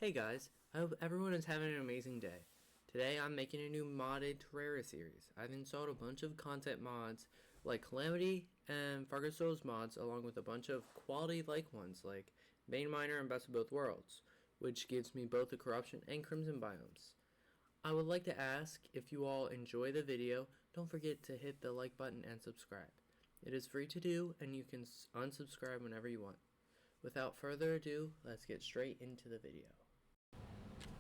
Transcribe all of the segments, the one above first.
Hey guys, I hope everyone is having an amazing day. Today I'm making a new modded Terraria series. I've installed a bunch of content mods like Calamity and Fargo Souls mods along with a bunch of quality like ones like Main Miner and Best of Both Worlds, which gives me both the Corruption and Crimson biomes. I would like to ask if you all enjoy the video, don't forget to hit the like button and subscribe. It is free to do and you can unsubscribe whenever you want. Without further ado, let's get straight into the video.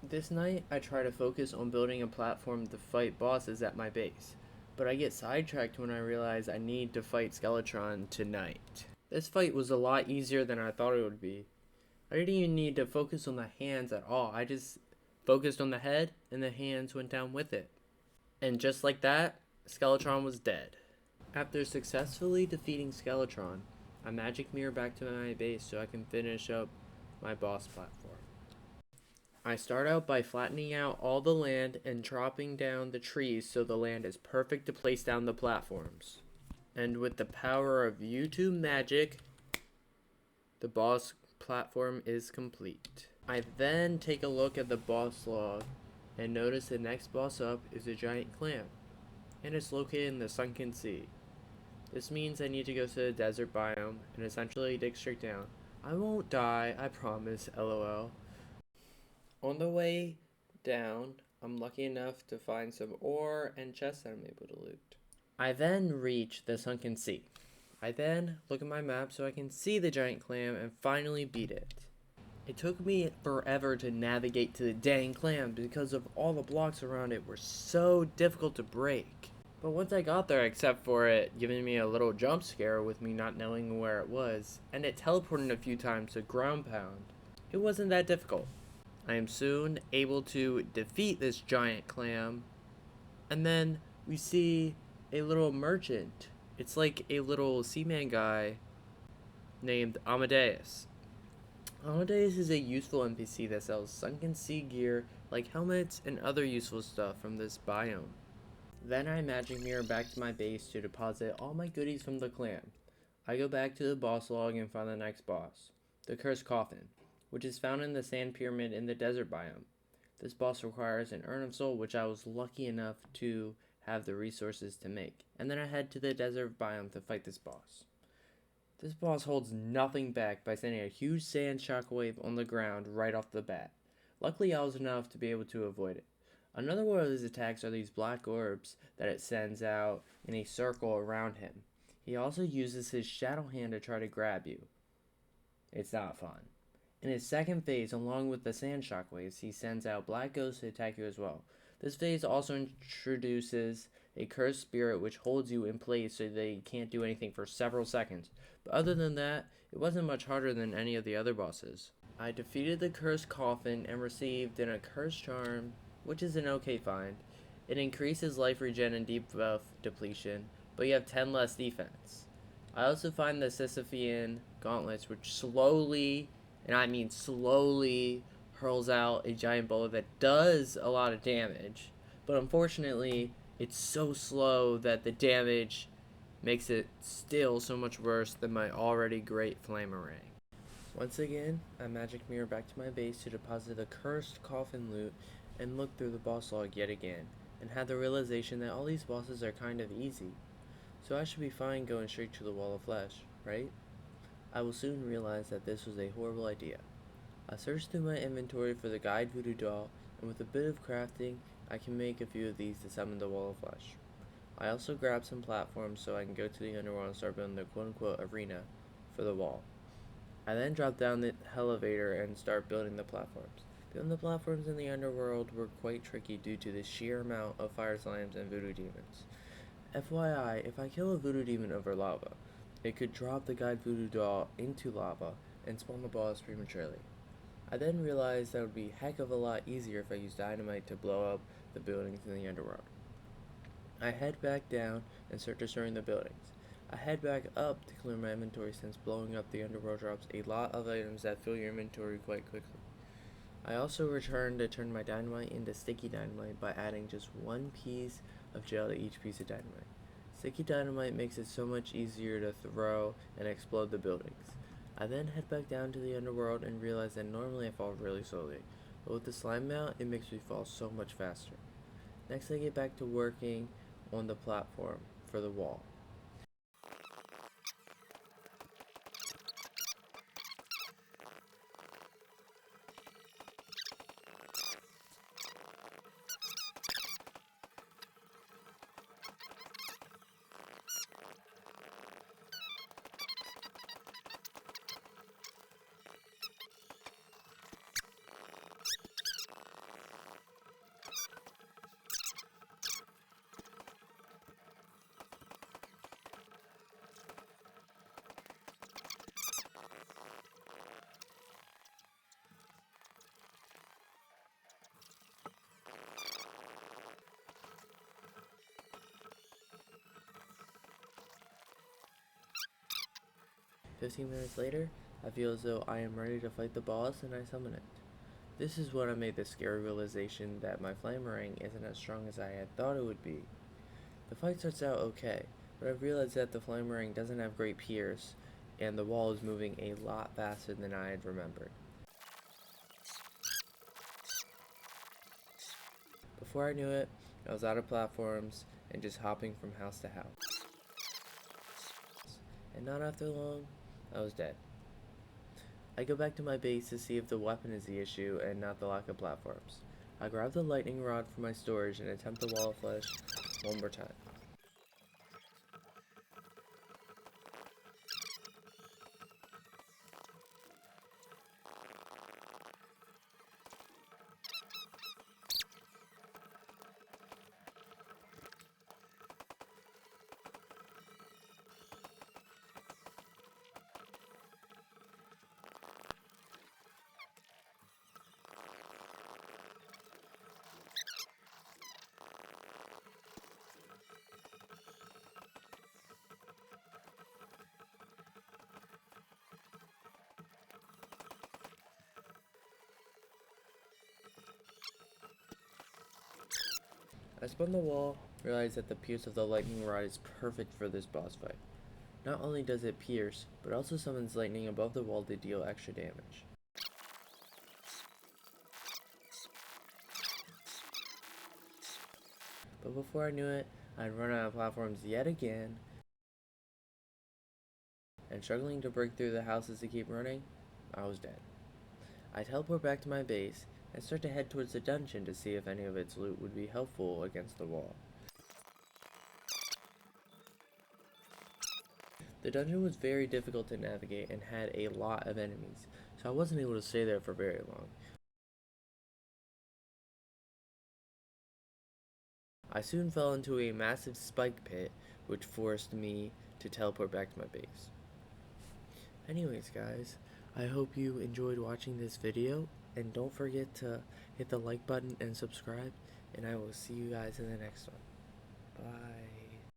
This night, I try to focus on building a platform to fight bosses at my base, but I get sidetracked when I realize I need to fight Skeletron tonight. This fight was a lot easier than I thought it would be. I didn't even need to focus on the hands at all, I just focused on the head and the hands went down with it. And just like that, Skeletron was dead. After successfully defeating Skeletron, I magic mirror back to my base so I can finish up my boss platform. I start out by flattening out all the land and chopping down the trees so the land is perfect to place down the platforms. And with the power of YouTube magic, the boss platform is complete. I then take a look at the boss log and notice the next boss up is a giant clam, and it's located in the sunken sea. This means I need to go to the desert biome and essentially dig straight down. I won't die, I promise, lol. On the way down, I'm lucky enough to find some ore and chests that I'm able to loot. I then reach the sunken sea. I then look at my map so I can see the giant clam and finally beat it. It took me forever to navigate to the dang clam because of all the blocks around it were so difficult to break. But once I got there, except for it giving me a little jump scare with me not knowing where it was, and it teleported a few times to ground pound, it wasn't that difficult. I am soon able to defeat this giant clam, and then we see a little merchant. It's like a little seaman guy named Amadeus. Amadeus is a useful NPC that sells sunken sea gear like helmets and other useful stuff from this biome. Then I magic mirror back to my base to deposit all my goodies from the clam. I go back to the boss log and find the next boss, the Cursed Coffin, which is found in the sand pyramid in the desert biome. This boss requires an urn of soul, which I was lucky enough to have the resources to make, and then I head to the desert biome to fight this boss. This boss holds nothing back by sending a huge sand shockwave on the ground right off the bat. Luckily I was enough to be able to avoid it. Another one of his attacks are these black orbs that it sends out in a circle around him. He also uses his shadow hand to try to grab you. It's not fun. In his second phase, along with the sand shockwaves, he sends out black ghosts to attack you as well. This phase also introduces a cursed spirit which holds you in place so they can't do anything for several seconds. But other than that, it wasn't much harder than any of the other bosses. I defeated the Cursed Coffin and received an Accursed Charm, which is an okay find. It increases life regen and debuff depletion, but you have 10 less defense. I also find the Sisyphean gauntlets, which slowly, and I mean slowly, hurls out a giant bullet that does a lot of damage, but unfortunately it's so slow that the damage makes it still so much worse than my already great flamerang. Once again, I magic mirror back to my base to deposit the Cursed Coffin loot and look through the boss log yet again, and had the realization that all these bosses are kind of easy, so I should be fine going straight to the Wall of Flesh, right? I will soon realize that this was a horrible idea. I searched through my inventory for the guide voodoo doll, and with a bit of crafting, I can make a few of these to summon the Wall of Flesh. I also grabbed some platforms so I can go to the underworld and start building the quote-unquote arena for the wall. I then dropped down the elevator and start building the platforms. Building the platforms in the underworld were quite tricky due to the sheer amount of fire slimes and voodoo demons. FYI, if I kill a voodoo demon over lava, it could drop the guide voodoo doll into lava and spawn the boss prematurely. I then realized that would be a heck of a lot easier if I used dynamite to blow up the buildings in the underworld. I head back down and start destroying the buildings. I head back up to clear my inventory since blowing up the underworld drops a lot of items that fill your inventory quite quickly. I also return to turn my dynamite into sticky dynamite by adding just one piece of gel to each piece of dynamite. Sticky dynamite makes it so much easier to throw and explode the buildings. I then head back down to the underworld and realize that normally I fall really slowly, but with the slime mount, it makes me fall so much faster. Next I get back to working on the platform for the wall. "15 minutes later, I feel as though I am ready to fight the boss and I summon it. This is when I made the scary realization that my flamerang isn't as strong as I had thought it would be. The fight starts out okay, but I realized that the flamerang doesn't have great pierce, and the wall is moving a lot faster than I had remembered. Before I knew it, I was out of platforms and just hopping from house to house. And not after long, I was dead. I go back to my base to see if the weapon is the issue and not the lack of platforms. I grab the lightning rod from my storage and attempt the wall of flesh one more time. I spun the wall, realized that the pierce of the lightning rod is perfect for this boss fight. Not only does it pierce, but also summons lightning above the wall to deal extra damage. But before I knew it, I'd run out of platforms yet again, and struggling to break through the houses to keep running, I was dead. I teleport back to my base and start to head towards the dungeon to see if any of its loot would be helpful against the wall. The dungeon was very difficult to navigate and had a lot of enemies, so I wasn't able to stay there for very long. I soon fell into a massive spike pit, which forced me to teleport back to my base. Anyways guys, I hope you enjoyed watching this video, and don't forget to hit the like button and subscribe, and I will see you guys in the next one. Bye.